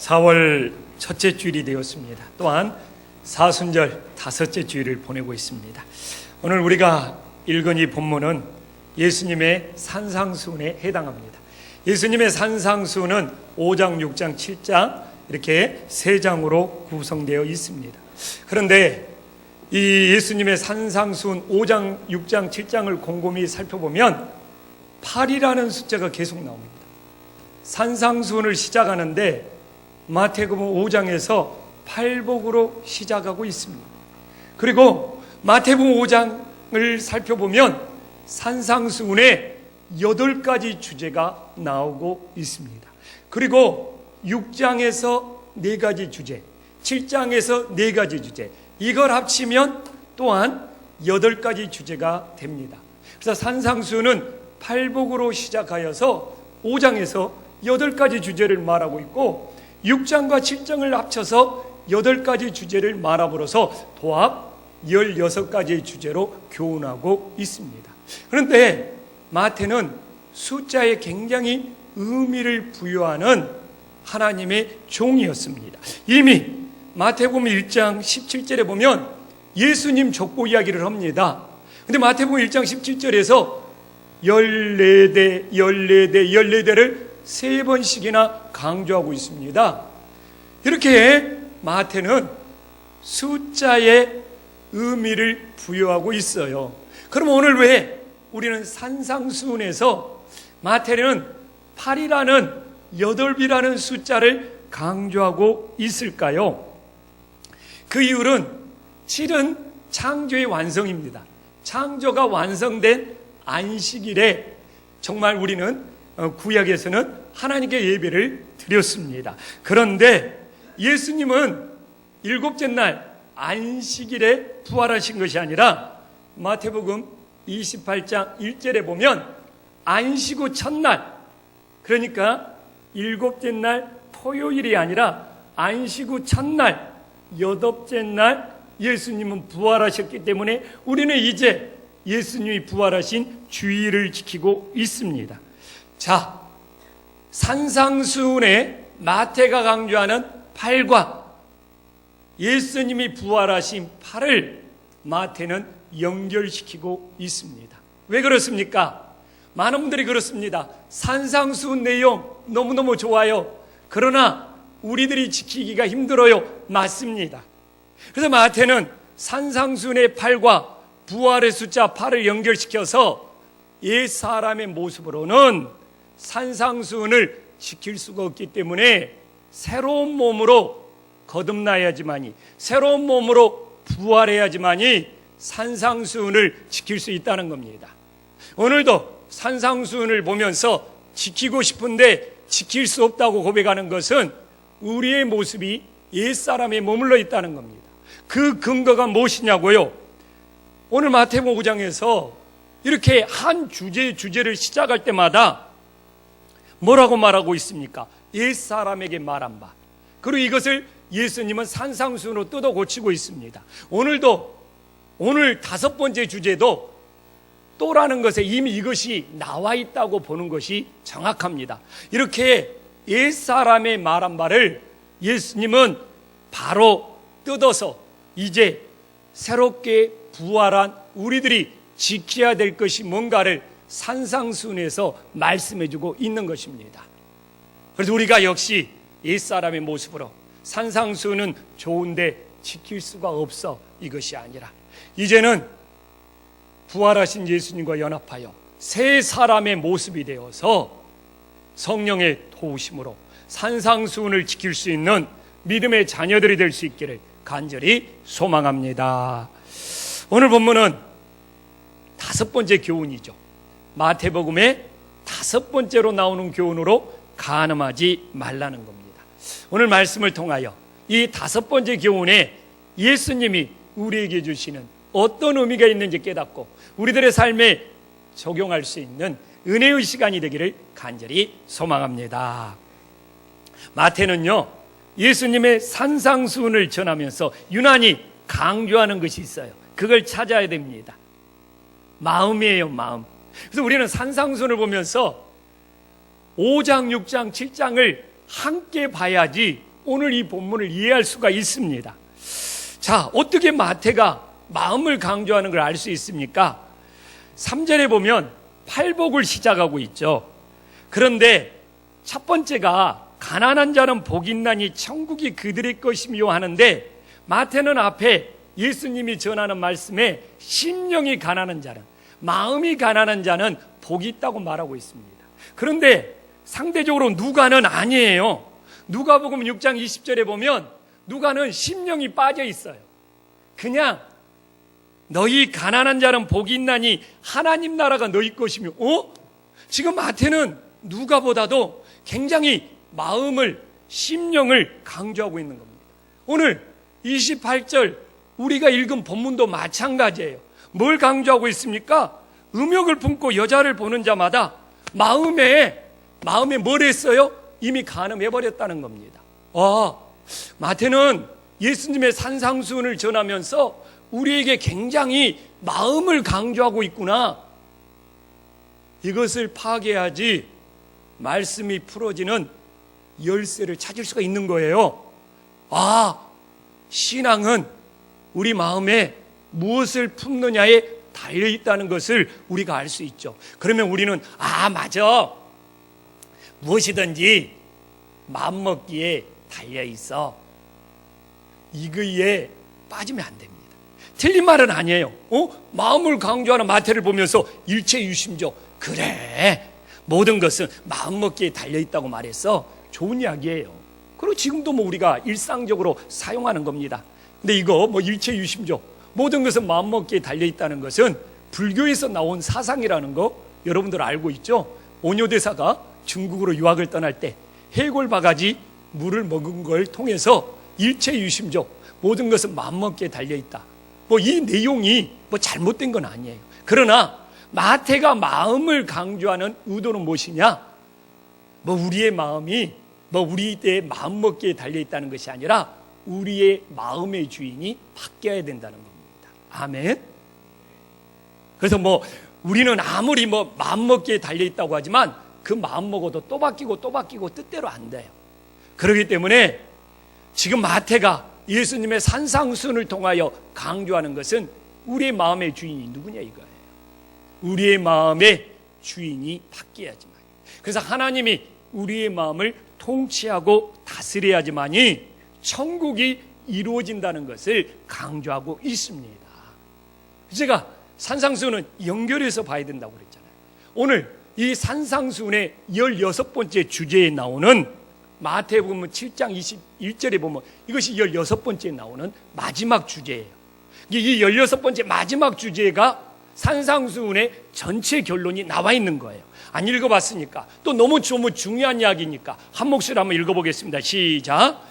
4월 첫째 주일이 되었습니다. 또한 사순절 다섯째 주일을 보내고 있습니다. 오늘 우리가 읽은 이 본문은 예수님의 산상수훈에 해당합니다. 예수님의 산상수훈은 5장, 6장, 7장 이렇게 3장으로 구성되어 있습니다. 그런데 이 예수님의 산상수훈 5장, 6장, 7장을 곰곰이 살펴보면 8이라는 숫자가 계속 나옵니다. 산상수훈을 시작하는데 마태복음 5장에서 팔복으로 시작하고 있습니다. 그리고 마태복음 5장을 살펴보면 산상수훈에 8가지 주제가 나오고 있습니다. 그리고 6장에서 4가지 주제, 7장에서 4가지 주제, 이걸 합치면 또한 8가지 주제가 됩니다. 그래서 산상수훈은 팔복으로 시작하여서 5장에서 8가지 주제를 말하고 있고 6장과 7장을 합쳐서 8가지 주제를 말함으로써 도합 16가지의 주제로 교훈하고 있습니다. 그런데 마태는 숫자에 굉장히 의미를 부여하는 하나님의 종이었습니다. 이미 마태복음 1장 17절에 보면 예수님 족보 이야기를 합니다. 근데 마태복음 1장 17절에서 14대를 3번씩이나 강조하고 있습니다. 이렇게 마태는 숫자에 의미를 부여하고 있어요. 그럼 오늘 왜 우리는 산상수훈에서 마태는 8이라는 8이라는 숫자를 강조하고 있을까요? 그 이유는 7은 창조의 완성입니다. 창조가 완성된 안식일에 정말 우리는 구약에서는 하나님께 예배를 드렸습니다. 그런데 예수님은 7째 날 안식일에 부활하신 것이 아니라 마태복음 28장 1절에 보면 안식 후 첫날, 그러니까 7째 날 토요일이 아니라 안식 후 첫날 8째 날 예수님은 부활하셨기 때문에 우리는 이제 예수님이 부활하신 주일을 지키고 있습니다. 자, 산상수훈에 마태가 강조하는 8과 예수님이 부활하신 8을 마태는 연결시키고 있습니다. 왜 그렇습니까? 많은 분들이 그렇습니다. 산상수훈 내용 너무너무 좋아요. 그러나 우리들이 지키기가 힘들어요. 맞습니다. 그래서 마태는 산상수훈의 8과 부활의 숫자 8을 연결시켜서 옛사람의 모습으로는 산상수훈을 지킬 수가 없기 때문에 새로운 몸으로 거듭나야지만이, 새로운 몸으로 부활해야지만이 산상수훈을 지킬 수 있다는 겁니다. 오늘도 산상수훈을 보면서 지키고 싶은데 지킬 수 없다고 고백하는 것은 우리의 모습이 옛사람에 머물러 있다는 겁니다. 그 근거가 무엇이냐고요? 오늘 마태복음 5장에서 이렇게 한 주제를 시작할 때마다 뭐라고 말하고 있습니까? 옛사람에게 말한 바. 그리고 이것을 예수님은 산상수훈으로 뜯어 고치고 있습니다. 오늘 5번째 주제도 또라는 것에 이미 이것이 나와 있다고 보는 것이 정확합니다. 이렇게 옛사람의 말한 바를 예수님은 바로 뜯어서 이제 새롭게 부활한 우리들이 지켜야 될 것이 뭔가를 산상수훈에서 말씀해주고 있는 것입니다. 그래서 우리가 역시 옛사람의 모습으로 산상수훈은 좋은데 지킬 수가 없어 이것이 아니라 이제는 부활하신 예수님과 연합하여 새 사람의 모습이 되어서 성령의 도우심으로 산상수훈을 지킬 수 있는 믿음의 자녀들이 될 수 있기를 간절히 소망합니다. 오늘 본문은 5번째 교훈이죠. 마태복음의 5번째로 나오는 교훈으로 간음하지 말라는 겁니다. 오늘 말씀을 통하여 이 5번째 교훈에 예수님이 우리에게 주시는 어떤 의미가 있는지 깨닫고 우리들의 삶에 적용할 수 있는 은혜의 시간이 되기를 간절히 소망합니다. 마태는요, 예수님의 산상수훈을 전하면서 유난히 강조하는 것이 있어요. 그걸 찾아야 됩니다. 마음이에요, 마음. 그래서 우리는 산상수훈을 보면서 5장, 6장, 7장을 함께 봐야지 오늘 이 본문을 이해할 수가 있습니다. 자, 어떻게 마태가 마음을 강조하는 걸 알 수 있습니까? 3절에 보면 팔복을 시작하고 있죠. 그런데 첫 번째가 가난한 자는 복이 있나니 천국이 그들의 것이며 하는데, 마태는 앞에 예수님이 전하는 말씀에 심령이 가난한 자는, 마음이 가난한 자는 복이 있다고 말하고 있습니다. 그런데 상대적으로 누가는 아니에요. 누가복음 6장 20절에 보면 누가는 심령이 빠져 있어요. 그냥 너희 가난한 자는 복이 있나니 하나님 나라가 너희 것이며, 지금 마태는 누가보다도 굉장히 마음을, 심령을 강조하고 있는 겁니다. 오늘 28절 우리가 읽은 본문도 마찬가지예요. 뭘 강조하고 있습니까? 음욕을 품고 여자를 보는 자마다 마음에 뭘 했어요? 이미 간음해버렸다는 겁니다. 마태는 예수님의 산상수훈을 전하면서 우리에게 굉장히 마음을 강조하고 있구나, 이것을 파악해야지 말씀이 풀어지는 열쇠를 찾을 수가 있는 거예요. 신앙은 우리 마음에 무엇을 품느냐에 달려있다는 것을 우리가 알 수 있죠. 그러면 우리는 맞아, 무엇이든지 마음먹기에 달려있어, 이거에 빠지면 안 됩니다. 틀린 말은 아니에요. 마음을 강조하는 마태를 보면서 일체유심조, 그래, 모든 것은 마음먹기에 달려있다고 말해서 좋은 이야기예요. 그리고 지금도 우리가 일상적으로 사용하는 겁니다. 근데 이거 일체유심조, 모든 것은 마음먹기에 달려있다는 것은 불교에서 나온 사상이라는 거 여러분들 알고 있죠? 오뇨대사가 중국으로 유학을 떠날 때 해골 바가지 물을 먹은 걸 통해서 일체유심조, 모든 것은 마음먹기에 달려있다, 이 내용이 잘못된 건 아니에요. 그러나 마태가 마음을 강조하는 의도는 무엇이냐? 우리의 마음이 우리의 마음먹기에 달려있다는 것이 아니라 우리의 마음의 주인이 바뀌어야 된다는 겁니다. 아멘. 그래서 우리는 아무리 마음먹기에 달려있다고 하지만 그 마음먹어도 또 바뀌고 또 바뀌고 뜻대로 안 돼요. 그렇기 때문에 지금 마태가 예수님의 산상수훈을 통하여 강조하는 것은 우리의 마음의 주인이 누구냐 이거예요. 우리의 마음의 주인이 바뀌어야지만, 그래서 하나님이 우리의 마음을 통치하고 다스려야지만이 천국이 이루어진다는 것을 강조하고 있습니다. 제가 산상수훈은 연결해서 봐야 된다고 그랬잖아요. 오늘 이 산상수훈의 16번째 주제에 나오는 마태복음 7장 21절에 보면 이것이 16번째에 나오는 마지막 주제예요. 이 16번째 마지막 주제가 산상수훈의 전체 결론이 나와 있는 거예요. 안 읽어봤으니까, 또 너무 중요한 이야기니까 한 목소리 한번 읽어보겠습니다. 시작.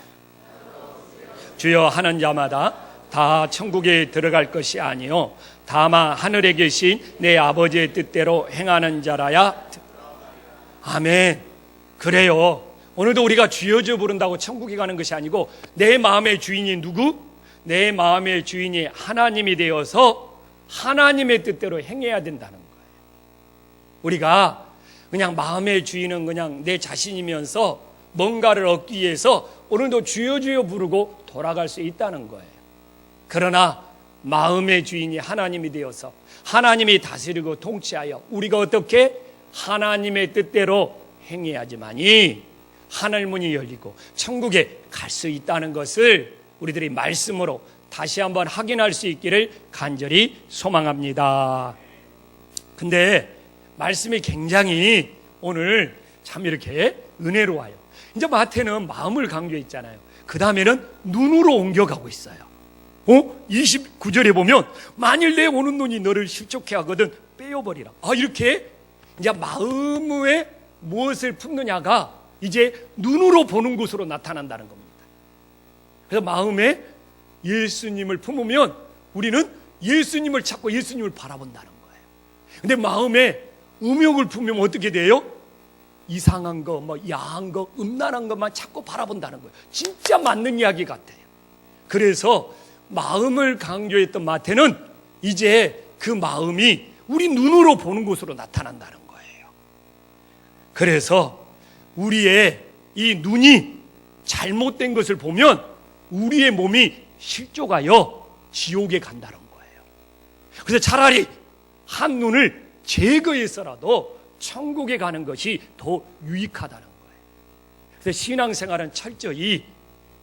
주여, 하는 자마다 다 천국에 들어갈 것이 아니요 다만 하늘에 계신 내 아버지의 뜻대로 행하는 자라야. 아멘. 그래요. 오늘도 우리가 주여 주여 부른다고 천국에 가는 것이 아니고 내 마음의 주인이 누구? 내 마음의 주인이 하나님이 되어서 하나님의 뜻대로 행해야 된다는 거예요. 우리가 그냥 마음의 주인은 그냥 내 자신이면서 뭔가를 얻기 위해서 오늘도 주여 주여 부르고 돌아갈 수 있다는 거예요. 그러나 마음의 주인이 하나님이 되어서 하나님이 다스리고 통치하여 우리가 어떻게 하나님의 뜻대로 행해야지만이 하늘문이 열리고 천국에 갈 수 있다는 것을 우리들이 말씀으로 다시 한번 확인할 수 있기를 간절히 소망합니다. 근데 말씀이 굉장히 오늘 참 이렇게 은혜로워요. 이제 마태는 마음을 강조했잖아요. 그 다음에는 눈으로 옮겨가고 있어요. 29절에 보면 만일 내 오는 눈이 너를 실족해 하거든 빼어버리라. 이렇게 이제 마음에 무엇을 품느냐가 이제 눈으로 보는 것으로 나타난다는 겁니다. 그래서 마음에 예수님을 품으면 우리는 예수님을 찾고 예수님을 바라본다는 거예요. 근데 마음에 음욕을 품으면 어떻게 돼요? 이상한 거, 야한 거, 음란한 것만 자꾸 바라본다는 거예요. 진짜 맞는 이야기 같아요. 그래서 마음을 강조했던 마태는 이제 그 마음이 우리 눈으로 보는 것으로 나타난다는 거예요. 그래서 우리의 이 눈이 잘못된 것을 보면 우리의 몸이 실족하여 지옥에 간다는 거예요. 그래서 차라리 한 눈을 제거해서라도 천국에 가는 것이 더 유익하다는 거예요. 그래서 신앙생활은 철저히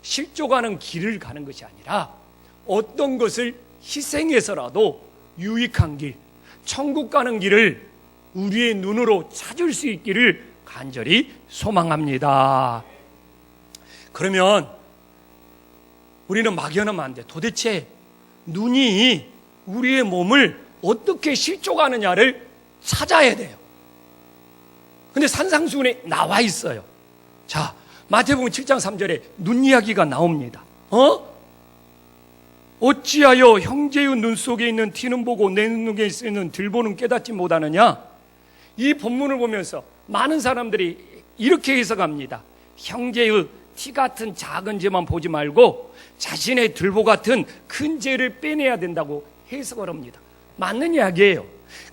실족하는 길을 가는 것이 아니라 어떤 것을 희생해서라도 유익한 길, 천국 가는 길을 우리의 눈으로 찾을 수 있기를 간절히 소망합니다. 그러면 우리는 막연하면 안 돼. 도대체 눈이 우리의 몸을 어떻게 실족하느냐를 찾아야 돼요. 근데 산상수훈에 나와 있어요. 자, 마태복음 7장 3절에 눈 이야기가 나옵니다. 어찌하여 형제의 눈 속에 있는 티는 보고 내 눈에 있는 들보는 깨닫지 못하느냐? 이 본문을 보면서 많은 사람들이 이렇게 해석합니다. 형제의 티 같은 작은 죄만 보지 말고 자신의 들보 같은 큰 죄를 빼내야 된다고 해석을 합니다. 맞는 이야기예요.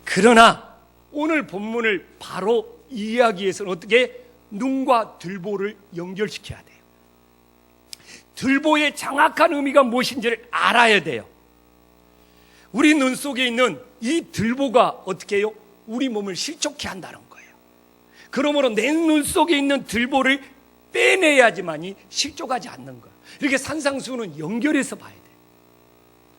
그러나 오늘 본문을 바로 이야기해서는 어떻게 눈과 들보를 연결시켜야 돼요. 들보의 정확한 의미가 무엇인지를 알아야 돼요. 우리 눈 속에 있는 이 들보가 어떻게 해요? 우리 몸을 실족케 한다는 거예요. 그러므로 내 눈 속에 있는 들보를 빼내야지만이 실족하지 않는 거예요. 이렇게 산상수훈은 연결해서 봐야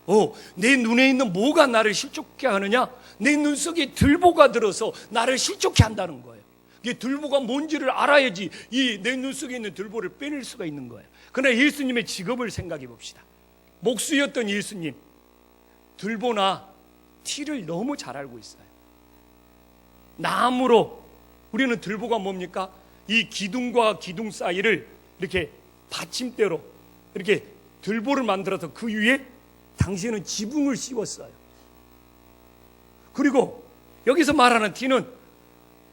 돼요. 내 눈에 있는 뭐가 나를 실족케 하느냐? 내 눈 속에 들보가 들어서 나를 실족케 한다는 거예요. 이게 들보가 뭔지를 알아야지 이 내 눈 속에 있는 들보를 빼낼 수가 있는 거예요. 그러나 예수님의 직업을 생각해 봅시다. 목수였던 예수님, 들보나 티를 너무 잘 알고 있어요. 나무로, 우리는 들보가 뭡니까? 이 기둥과 기둥 사이를 이렇게 받침대로 이렇게 들보를 만들어서 그 위에 당시에는 지붕을 씌웠어요. 그리고 여기서 말하는 티는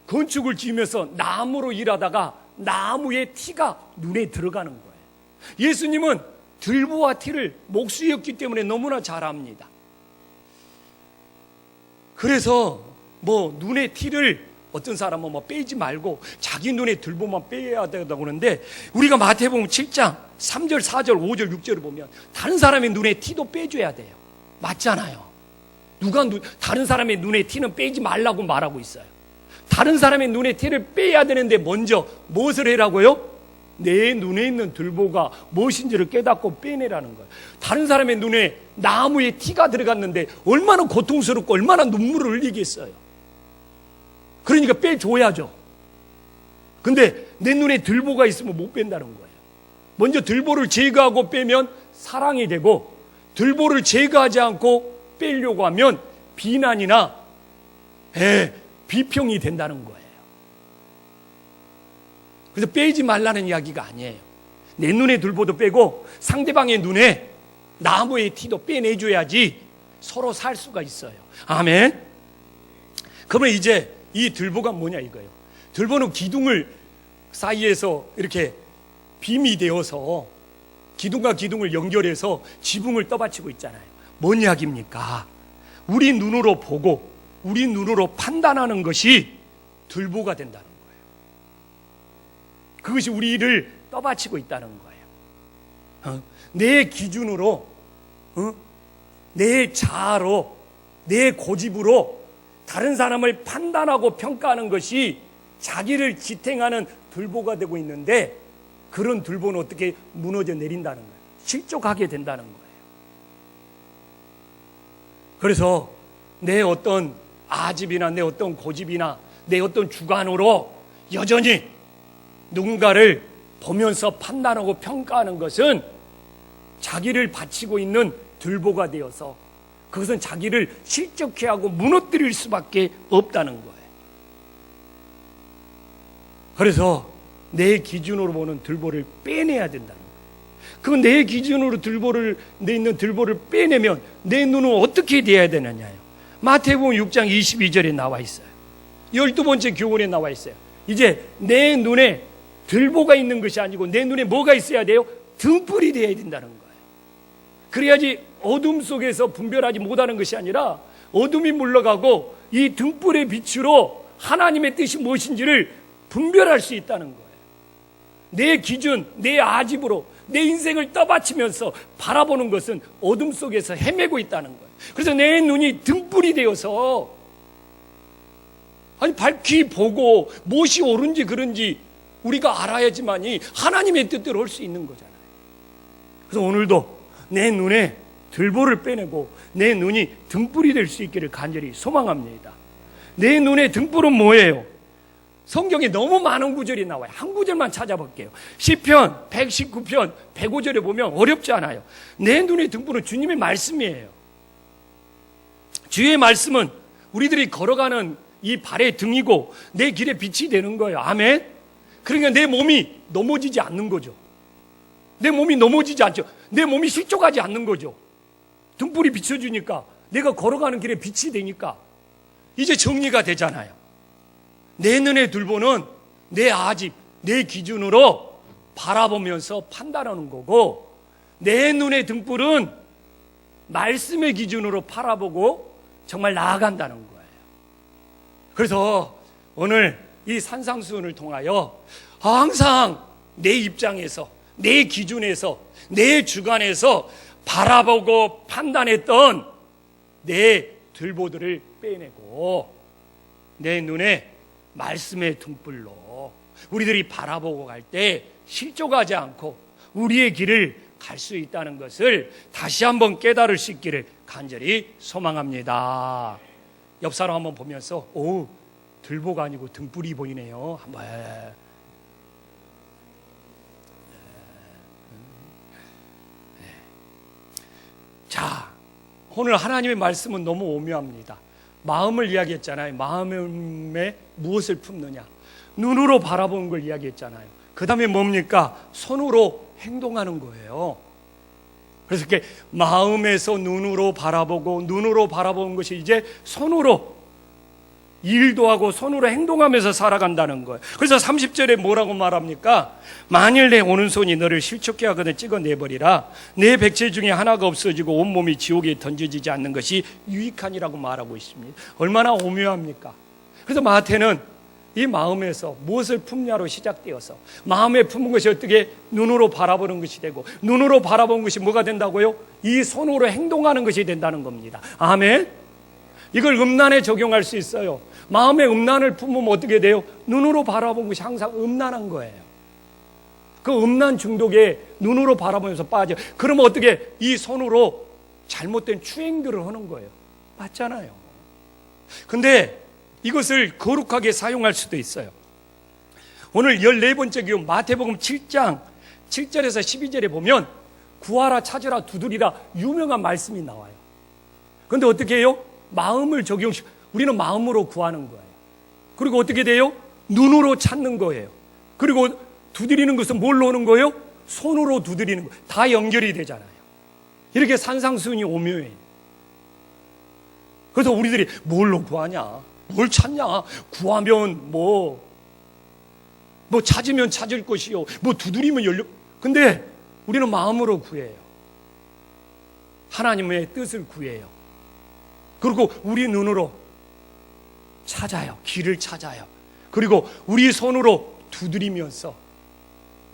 건축을 지으면서 나무로 일하다가 나무의 티가 눈에 들어가는 거예요. 예수님은 들보와 티를 목수였기 때문에 너무나 잘 압니다. 그래서 눈의 티를 어떤 사람은 빼지 말고 자기 눈에 들보만 빼야 된다고 하는데, 우리가 마태복음 7장 3절, 4절, 5절, 6절을 보면 다른 사람의 눈에 티도 빼줘야 돼요. 맞잖아요. 누가 다른 사람의 눈에 티는 빼지 말라고 말하고 있어요. 다른 사람의 눈에 티를 빼야 되는데 먼저 무엇을 해라고요? 내 눈에 있는 들보가 무엇인지를 깨닫고 빼내라는 거예요. 다른 사람의 눈에 나무에 티가 들어갔는데 얼마나 고통스럽고 얼마나 눈물을 흘리겠어요. 그러니까 빼줘야죠. 근데 내 눈에 들보가 있으면 못 뺀다는 거예요. 먼저 들보를 제거하고 빼면 사랑이 되고, 들보를 제거하지 않고 빼려고 하면 비난이나 비평이 된다는 거예요. 그래서 빼지 말라는 이야기가 아니에요. 내 눈에 들보도 빼고 상대방의 눈에 나무의 티도 빼내줘야지 서로 살 수가 있어요. 아멘. 그러면 이제 이 들보가 뭐냐 이거예요. 들보는 기둥을 사이에서 이렇게 빔이 되어서 기둥과 기둥을 연결해서 지붕을 떠받치고 있잖아요. 뭔 이야기입니까? 우리 눈으로 보고 우리 눈으로 판단하는 것이 들보가 된다는 거예요. 그것이 우리를 떠받치고 있다는 거예요. 내 기준으로, 내 자아로, 내 고집으로 다른 사람을 판단하고 평가하는 것이 자기를 지탱하는 들보가 되고 있는데, 그런 들보는 어떻게 무너져 내린다는 거예요. 실족하게 된다는 거예요. 그래서 내 어떤 아집이나 내 어떤 고집이나 내 어떤 주관으로 여전히 누군가를 보면서 판단하고 평가하는 것은 자기를 바치고 있는 들보가 되어서 그것은 자기를 실족해 하고 무너뜨릴 수밖에 없다는 거예요. 그래서 내 기준으로 보는 들보를 빼내야 된다는 거예요. 그 내 기준으로 내 있는 들보를 빼내면 내 눈은 어떻게 돼야 되느냐요. 마태복음 6장 22절에 나와 있어요. 12번째 교훈에 나와 있어요. 이제 내 눈에 들보가 있는 것이 아니고 내 눈에 뭐가 있어야 돼요? 등불이 되어야 된다는 거예요. 그래야지 어둠 속에서 분별하지 못하는 것이 아니라 어둠이 물러가고 이 등불의 빛으로 하나님의 뜻이 무엇인지를 분별할 수 있다는 거예요. 내 기준, 내 아집으로 내 인생을 떠받치면서 바라보는 것은 어둠 속에서 헤매고 있다는 거예요. 그래서 내 눈이 등불이 되어서 밝히 보고 무엇이 옳은지 그른지 우리가 알아야지만이 하나님의 뜻대로 할 수 있는 거잖아요. 그래서 오늘도 내 눈에 들보를 빼내고 내 눈이 등불이 될 수 있기를 간절히 소망합니다. 내 눈의 등불은 뭐예요? 성경에 너무 많은 구절이 나와요. 한 구절만 찾아볼게요. 시편 119편 105절에 보면 어렵지 않아요. 내 눈의 등불은 주님의 말씀이에요. 주의 말씀은 우리들이 걸어가는 이 발의 등이고 내 길에 빛이 되는 거예요. 아멘. 그러니까 내 몸이 넘어지지 않는 거죠. 내 몸이 넘어지지 않죠. 내 몸이 실족하지 않는 거죠. 등불이 비춰주니까 내가 걸어가는 길에 빛이 되니까 이제 정리가 되잖아요. 내 눈의 들보는 내 아집, 내 기준으로 바라보면서 판단하는 거고, 내 눈의 등불은 말씀의 기준으로 바라보고 정말 나아간다는 거예요. 그래서 오늘 이 산상수훈을 통하여 항상 내 입장에서, 내 기준에서, 내 주관에서 바라보고 판단했던 내 들보들을 빼내고 내 눈에 말씀의 등불로 우리들이 바라보고 갈 때 실족하지 않고 우리의 길을 갈 수 있다는 것을 다시 한번 깨달을 수 있기를 간절히 소망합니다. 옆 사람 한번 보면서 오, 들보가 아니고 등불이 보이네요. 한번. 자, 오늘 하나님의 말씀은 너무 오묘합니다. 마음을 이야기했잖아요. 마음에 무엇을 품느냐. 눈으로 바라보는 걸 이야기했잖아요. 그 다음에 뭡니까? 손으로 행동하는 거예요. 그래서 이렇게 마음에서 눈으로 바라보고 눈으로 바라보는 것이 이제 손으로 일도 하고 손으로 행동하면서 살아간다는 거예요. 그래서 30절에 뭐라고 말합니까? 만일 내 오른손이 너를 실족해 하거든 찍어내버리라. 내 백체 중에 하나가 없어지고 온몸이 지옥에 던져지지 않는 것이 유익하니라고 말하고 있습니다. 얼마나 오묘합니까? 그래서 마태는 이 마음에서 무엇을 품냐로 시작되어서 마음에 품은 것이 어떻게 눈으로 바라보는 것이 되고 눈으로 바라보는 것이 뭐가 된다고요? 이 손으로 행동하는 것이 된다는 겁니다. 아멘. 이걸 음란에 적용할 수 있어요. 마음에 음란을 품으면 어떻게 돼요? 눈으로 바라본 것이 항상 음란한 거예요. 그 음란 중독에 눈으로 바라보면서 빠져. 그러면 어떻게 이 손으로 잘못된 추행들을 하는 거예요. 맞잖아요. 근데 이것을 거룩하게 사용할 수도 있어요. 오늘 14번째 교훈 마태복음 7장 7절에서 12절에 보면 구하라 찾으라 두드리라 유명한 말씀이 나와요. 그런데 어떻게 해요? 마음을 우리는 마음으로 구하는 거예요. 그리고 어떻게 돼요? 눈으로 찾는 거예요. 그리고 두드리는 것은 뭘로 하는 거예요? 손으로 두드리는 거예요. 다 연결이 되잖아요. 이렇게 산상수훈이 오묘해요. 그래서 우리들이 뭘로 구하냐? 뭘 찾냐? 구하면 뭐 찾으면 찾을 것이요. 뭐 두드리면 열려. 근데 우리는 마음으로 구해요. 하나님의 뜻을 구해요. 그리고 우리 눈으로 찾아요. 길을 찾아요. 그리고 우리 손으로 두드리면서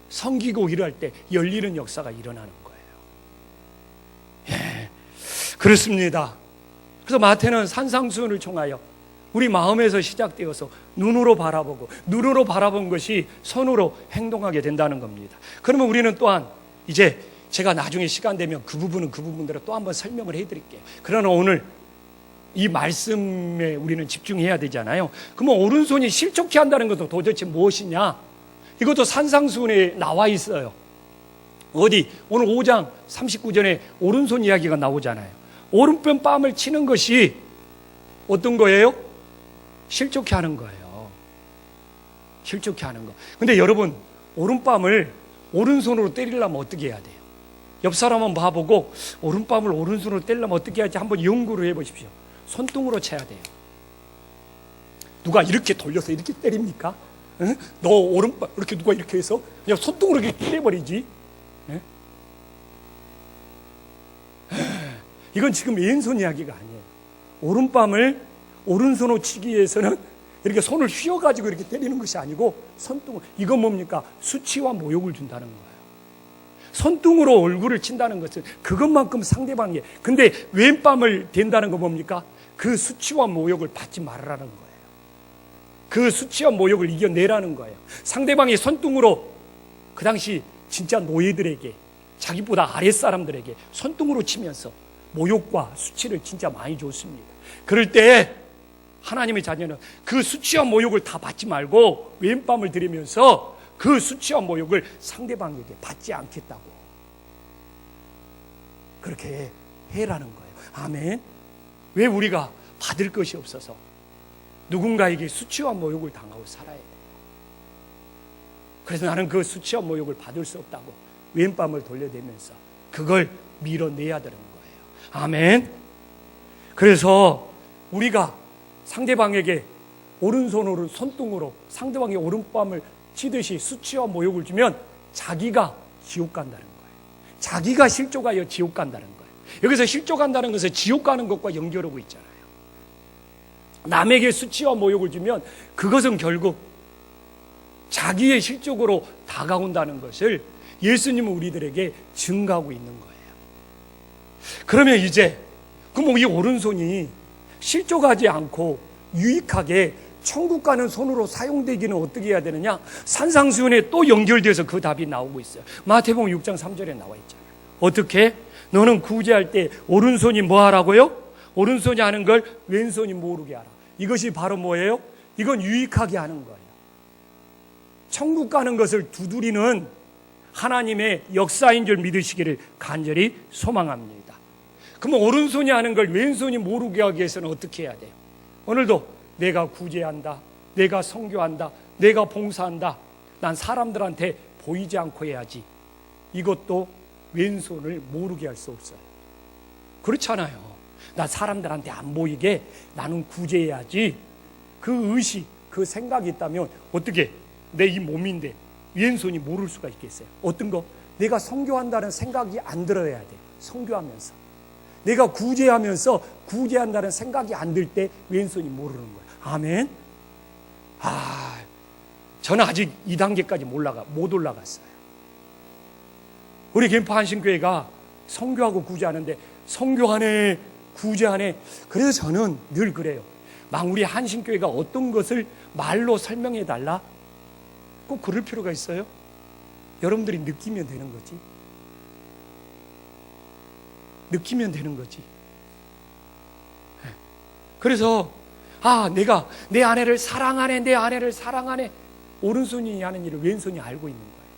섬기고 일할 때 열리는 역사가 일어나는 거예요. 예, 그렇습니다. 그래서 마태는 산상수훈을 통하여 우리 마음에서 시작되어서 눈으로 바라보고 눈으로 바라본 것이 손으로 행동하게 된다는 겁니다. 그러면 우리는 또한 이제 제가 나중에 시간 되면 그 부분대로 또 한번 설명을 해드릴게요. 그러나 오늘 이 말씀에 우리는 집중해야 되잖아요. 그러면 오른손이 실족해 한다는 것도 도대체 무엇이냐? 이것도 산상수훈에 나와 있어요. 어디? 오늘 5장 39절에 오른손 이야기가 나오잖아요. 오른편 뺨을 치는 것이 어떤 거예요? 실족해 하는 거예요. 실족해 하는 거. 근데 여러분, 오른뺨을 오른손으로 때리려면 어떻게 해야 돼요? 옆 사람 한번 봐보고 오른뺨을 오른손으로 때리려면 어떻게 해야지 한번 연구를 해보십시오. 손등으로 쳐야 돼요. 누가 이렇게 돌려서 이렇게 때립니까? 응? 너 오른발 이렇게 누가 이렇게 해서 그냥 손등으로 이렇게 때려버리지? 응? 이건 지금 왼손 이야기가 아니에요. 오른밤을 오른손으로 치기 위해서는 이렇게 손을 휘어가지고 이렇게 때리는 것이 아니고 손등을, 이건 뭡니까? 수치와 모욕을 준다는 거예요. 손등으로 얼굴을 친다는 것은 그것만큼 상대방이, 근데 왼뺨을 댄다는 건 뭡니까? 그 수치와 모욕을 받지 말라는 거예요. 그 수치와 모욕을 이겨내라는 거예요. 상대방이 손등으로, 그 당시 진짜 노예들에게, 자기보다 아랫사람들에게 손등으로 치면서 모욕과 수치를 진짜 많이 줬습니다. 그럴 때 하나님의 자녀는 그 수치와 모욕을 다 받지 말고 왼뺨을 들이면서 그 수치와 모욕을 상대방에게 받지 않겠다고 그렇게 해라는 거예요. 아멘. 왜 우리가 받을 것이 없어서 누군가에게 수치와 모욕을 당하고 살아야 돼요? 그래서 나는 그 수치와 모욕을 받을 수 없다고 왼뺨을 돌려대면서 그걸 밀어내야 되는 거예요. 아멘. 그래서 우리가 상대방에게 오른손으로, 손등으로 상대방의 오른뺨을 치듯이 수치와 모욕을 주면 자기가 지옥 간다는 거예요. 자기가 실족하여 지옥 간다는 거예요. 여기서 실족한다는 것은 지옥 가는 것과 연결하고 있잖아요. 남에게 수치와 모욕을 주면 그것은 결국 자기의 실족으로 다가온다는 것을 예수님은 우리들에게 증가하고 있는 거예요. 그러면 이제 그럼 이 오른손이 실족하지 않고 유익하게 천국 가는 손으로 사용되기는 어떻게 해야 되느냐? 산상수훈에 또 연결돼서 그 답이 나오고 있어요. 마태복음 6장 3절에 나와 있잖아요. 어떻게? 너는 구제할 때 오른손이 뭐 하라고요? 오른손이 하는 걸 왼손이 모르게 하라. 이것이 바로 뭐예요? 이건 유익하게 하는 거예요. 천국 가는 것을 두드리는 하나님의 역사인 줄 믿으시기를 간절히 소망합니다. 그러면 오른손이 하는 걸 왼손이 모르게 하기 위해서는 어떻게 해야 돼요? 오늘도 내가 구제한다, 내가 선교한다, 내가 봉사한다, 난 사람들한테 보이지 않고 해야지. 이것도 왼손을 모르게 할 수 없어요. 그렇잖아요. 나 사람들한테 안 보이게 나는 구제해야지. 그 의식, 그 생각이 있다면 어떻게 내 이 몸인데 왼손이 모를 수가 있겠어요? 어떤 거? 내가 선교한다는 생각이 안 들어야 돼요. 선교하면서 내가 구제하면서 구제한다는 생각이 안 들 때 왼손이 모르는 거예요. 아멘. 저는 아직 2단계까지 못 올라갔어요. 우리 김포 한신교회가 선교하고 구제하는데 선교하네, 구제하네. 그래서 저는 늘 그래요. 막 우리 한신교회가 어떤 것을 말로 설명해 달라? 꼭 그럴 필요가 있어요? 여러분들이 느끼면 되는 거지. 느끼면 되는 거지. 그래서 내가 내 아내를 사랑하네, 내 아내를 사랑하네. 오른손이 하는 일을 왼손이 알고 있는 거예요.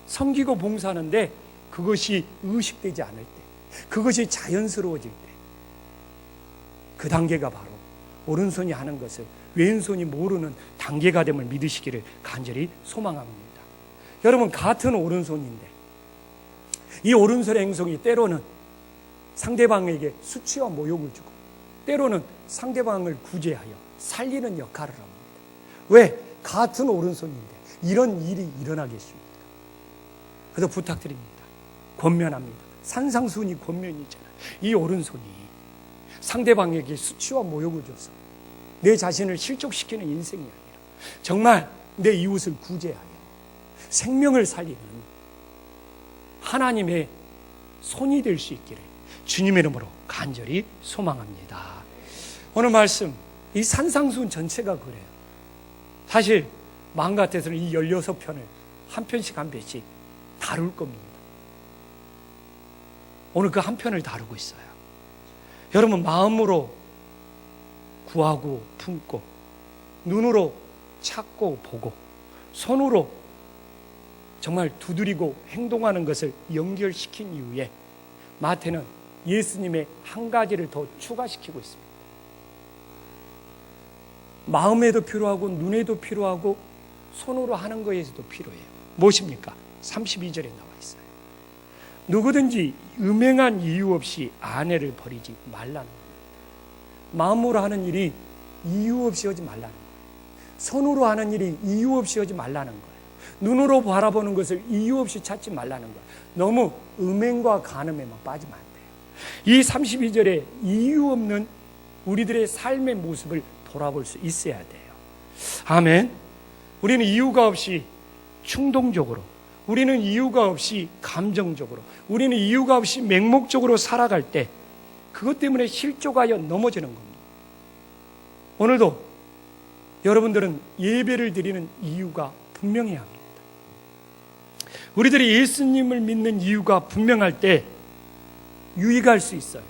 섬기고 봉사하는데 그것이 의식되지 않을 때, 그것이 자연스러워질 때, 그 단계가 바로 오른손이 하는 것을 왼손이 모르는 단계가 됨을 믿으시기를 간절히 소망합니다. 여러분, 같은 오른손인데 이 오른손의 행동이 때로는 상대방에게 수치와 모욕을 주고 때로는 상대방을 구제하여 살리는 역할을 합니다. 왜? 같은 오른손인데 이런 일이 일어나겠습니까? 그래서 부탁드립니다. 권면합니다. 산상수훈이 권면이잖아요. 이 오른손이 상대방에게 수치와 모욕을 줘서 내 자신을 실족시키는 인생이 아니라 정말 내 이웃을 구제하여 생명을 살리는 하나님의 손이 될 수 있기를 주님의 이름으로 간절히 소망합니다. 오늘 말씀, 이 산상수훈 전체가 그래요. 사실 마음 같아서는 이 16편을 한 편씩 한 편씩 다룰 겁니다. 오늘 그 한 편을 다루고 있어요. 여러분, 마음으로 구하고 품고 눈으로 찾고 보고 손으로 정말 두드리고 행동하는 것을 연결시킨 이후에 마태는 예수님의 한 가지를 더 추가시키고 있습니다. 마음에도 필요하고 눈에도 필요하고 손으로 하는 것에서도 필요해요. 무엇입니까? 32절에 나와 있어요. 누구든지 음행한 이유 없이 아내를 버리지 말라는 겁니다. 마음으로 하는 일이 이유 없이 하지 말라는 거예요. 손으로 하는 일이 이유 없이 하지 말라는 거예요. 눈으로 바라보는 것을 이유 없이 찾지 말라는 거예요. 너무 음행과 간음에만 빠지면 안 돼요. 이 32절에 이유 없는 우리들의 삶의 모습을 돌아볼 수 있어야 돼요. 아멘. 우리는 이유가 없이 충동적으로, 우리는 이유가 없이 감정적으로, 우리는 이유가 없이 맹목적으로 살아갈 때 그것 때문에 실족하여 넘어지는 겁니다. 오늘도 여러분들은 예배를 드리는 이유가 분명해야 합니다. 우리들이 예수님을 믿는 이유가 분명할 때 유익할 수 있어요.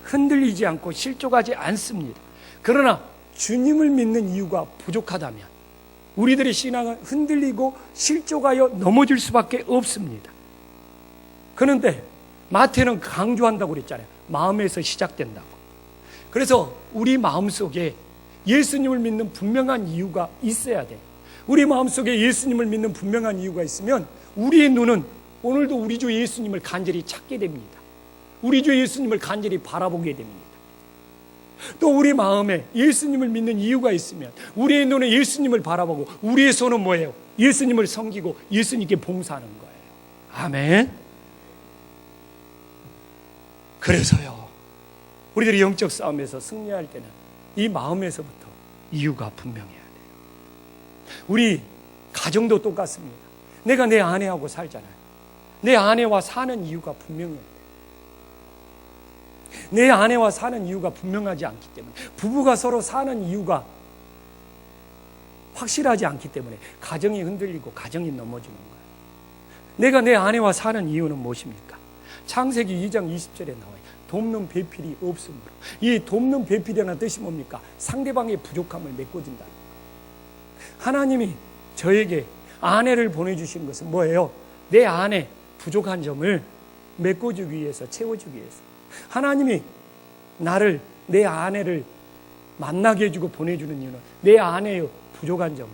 흔들리지 않고 실족하지 않습니다. 그러나 주님을 믿는 이유가 부족하다면 우리들의 신앙은 흔들리고 실족하여 넘어질 수밖에 없습니다. 그런데 마태는 강조한다고 그랬잖아요. 마음에서 시작된다고. 그래서 우리 마음속에 예수님을 믿는 분명한 이유가 있어야 돼요. 우리 마음속에 예수님을 믿는 분명한 이유가 있으면 우리의 눈은 오늘도 우리 주 예수님을 간절히 찾게 됩니다. 우리 주 예수님을 간절히 바라보게 됩니다. 또 우리 마음에 예수님을 믿는 이유가 있으면 우리의 눈은 예수님을 바라보고 우리의 손은 뭐예요? 예수님을 섬기고 예수님께 봉사하는 거예요. 아멘. 그래서요, 우리들이 영적 싸움에서 승리할 때는 이 마음에서부터 이유가 분명해야 돼요. 우리 가정도 똑같습니다. 내가 내 아내하고 살잖아요. 내 아내와 사는 이유가 분명해야 돼요. 내 아내와 사는 이유가 분명하지 않기 때문에, 부부가 서로 사는 이유가 확실하지 않기 때문에 가정이 흔들리고 가정이 넘어지는 거예요. 내가 내 아내와 사는 이유는 무엇입니까? 창세기 2장 20절에 나와요. 돕는 배필이 없으므로. 이 돕는 배필이라는 뜻이 뭡니까? 상대방의 부족함을 메꿔준다는 거예요. 하나님이 저에게 아내를 보내주신 것은 뭐예요? 내 아내 부족한 점을 메꿔주기 위해서, 채워주기 위해서. 하나님이 나를, 내 아내를 만나게 해주고 보내주는 이유는 내 아내의 부족한 점을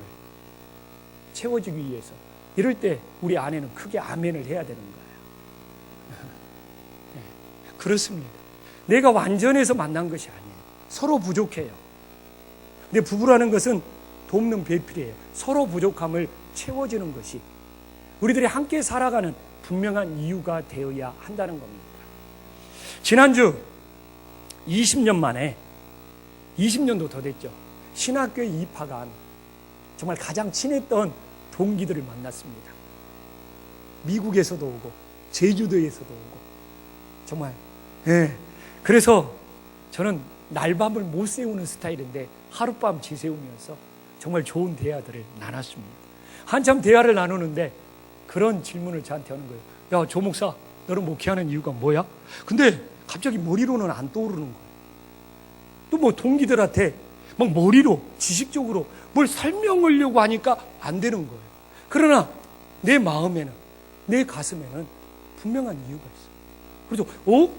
채워주기 위해서. 이럴 때 우리 아내는 크게 아멘을 해야 되는 거예요. 네, 그렇습니다. 내가 완전해서 만난 것이 아니에요. 서로 부족해요. 근데 부부라는 것은 돕는 배필이에요. 서로 부족함을 채워주는 것이 우리들이 함께 살아가는 분명한 이유가 되어야 한다는 겁니다. 지난주 20년 만에, 20년도 더 됐죠, 신학교에 입학한 정말 가장 친했던 동기들을 만났습니다. 미국에서도 오고 제주도에서도 오고 정말, 그래서 저는 날밤을 못 세우는 스타일인데 하룻밤 지새우면서 정말 좋은 대화들을 나눴습니다. 한참 대화를 나누는데 그런 질문을 저한테 하는 거예요. 야, 조 목사, 너는 목회하는 이유가 뭐야? 근데 갑자기 머리로는 안 떠오르는 거예요. 또 뭐 동기들한테 막 머리로 지식적으로 뭘 설명하려고 하니까 안 되는 거예요. 그러나 내 마음에는, 내 가슴에는 분명한 이유가 있어요. 그래서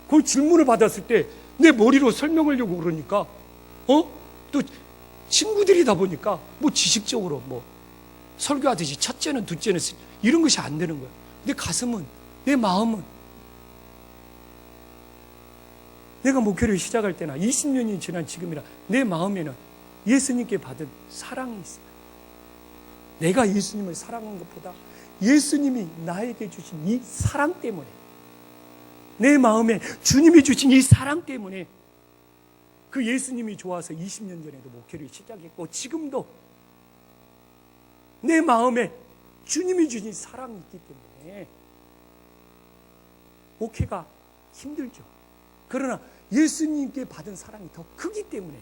그 질문을 받았을 때 내 머리로 설명하려고 그러니까 또 친구들이다 보니까 뭐 지식적으로 뭐 설교하듯이 첫째는 둘째는 이런 것이 안 되는 거예요. 내 가슴은, 내 마음은, 내가 목회를 시작할 때나 20년이 지난 지금이나 내 마음에는 예수님께 받은 사랑이 있어요. 내가 예수님을 사랑한 것보다 예수님이 나에게 주신 이 사랑 때문에, 내 마음에 주님이 주신 이 사랑 때문에 그 예수님이 좋아서 20년 전에도 목회를 시작했고 지금도 내 마음에 주님이 주신 사랑이 있기 때문에 목회가 힘들죠. 그러나 예수님께 받은 사랑이 더 크기 때문에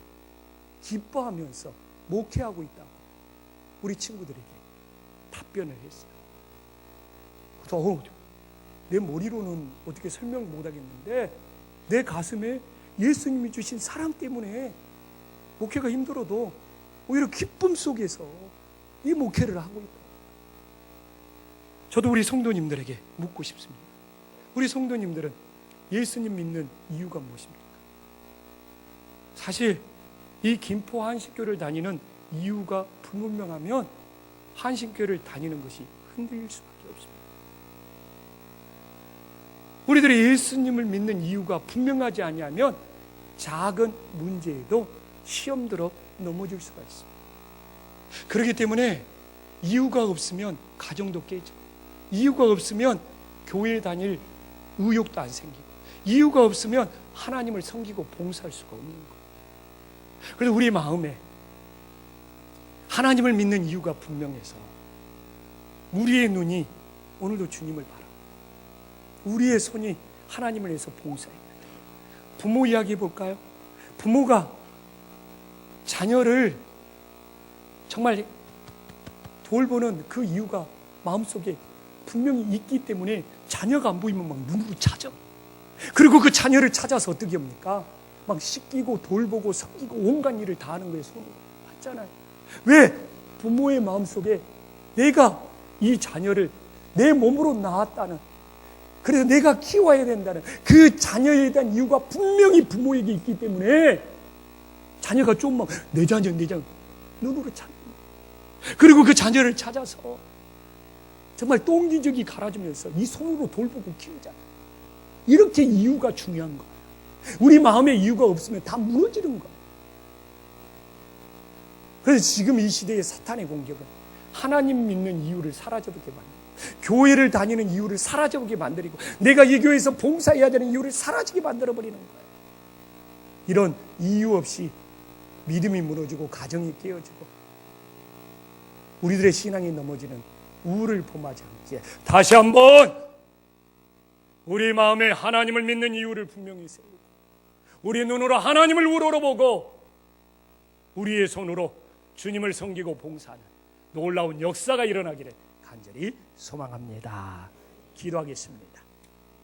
기뻐하면서 목회하고 있다고 우리 친구들에게 답변을 했어요. 그래서 내 머리로는 어떻게 설명을 못하겠는데 내 가슴에 예수님이 주신 사랑 때문에 목회가 힘들어도 오히려 기쁨 속에서 이 목회를 하고 있다. 저도 우리 성도님들에게 묻고 싶습니다. 우리 성도님들은 예수님 믿는 이유가 무엇입니까? 사실 이 김포 한식교를 다니는 이유가 불분명하면 한식교를 다니는 것이 흔들릴 수밖에 없습니다. 우리들이 예수님을 믿는 이유가 분명하지 않으면 작은 문제에도 시험 들어 넘어질 수가 있습니다. 그렇기 때문에 이유가 없으면 가정도 깨지고, 이유가 없으면 교회 다닐 의욕도 안 생기고, 이유가 없으면 하나님을 섬기고 봉사할 수가 없는 거예요. 그래서 우리 마음에 하나님을 믿는 이유가 분명해서 우리의 눈이 오늘도 주님을 바라보고 우리의 손이 하나님을 위해서 봉사해야 돼요. 부모 이야기 볼까요? 부모가 자녀를 정말 돌보는 그 이유가 마음속에 분명히 있기 때문에 자녀가 안 보이면 막 눈으로 찾아. 그리고 그 자녀를 찾아서 어떻게 합니까? 막 씻기고 돌보고 섬기고 온갖 일을 다 하는 거예요. 손으로. 맞잖아요. 왜? 부모의 마음속에 내가 이 자녀를 내 몸으로 낳았다는, 그래서 내가 키워야 된다는 그 자녀에 대한 이유가 분명히 부모에게 있기 때문에 자녀가 좀만 내 자녀 눈으로 찾는 거예요. 그리고 그 자녀를 찾아서 정말 똥기저귀 갈아주면서 이 손으로 돌보고 키우잖아요. 이렇게 이유가 중요한 거예요. 우리 마음에 이유가 없으면 다 무너지는 거예요. 그래서 지금 이 시대의 사탄의 공격은 하나님 믿는 이유를 사라져보게 만들고, 교회를 다니는 이유를 사라져보게 만들고, 내가 이 교회에서 봉사해야 되는 이유를 사라지게 만들어버리는 거예요. 이런 이유 없이 믿음이 무너지고 가정이 깨어지고 우리들의 신앙이 넘어지는 우를 범하지 않게 다시 한번 우리 마음에 하나님을 믿는 이유를 분명히 세우고, 우리 눈으로 하나님을 우러러보고 우리의 손으로 주님을 섬기고 봉사하는 놀라운 역사가 일어나기를 간절히 소망합니다. 기도하겠습니다.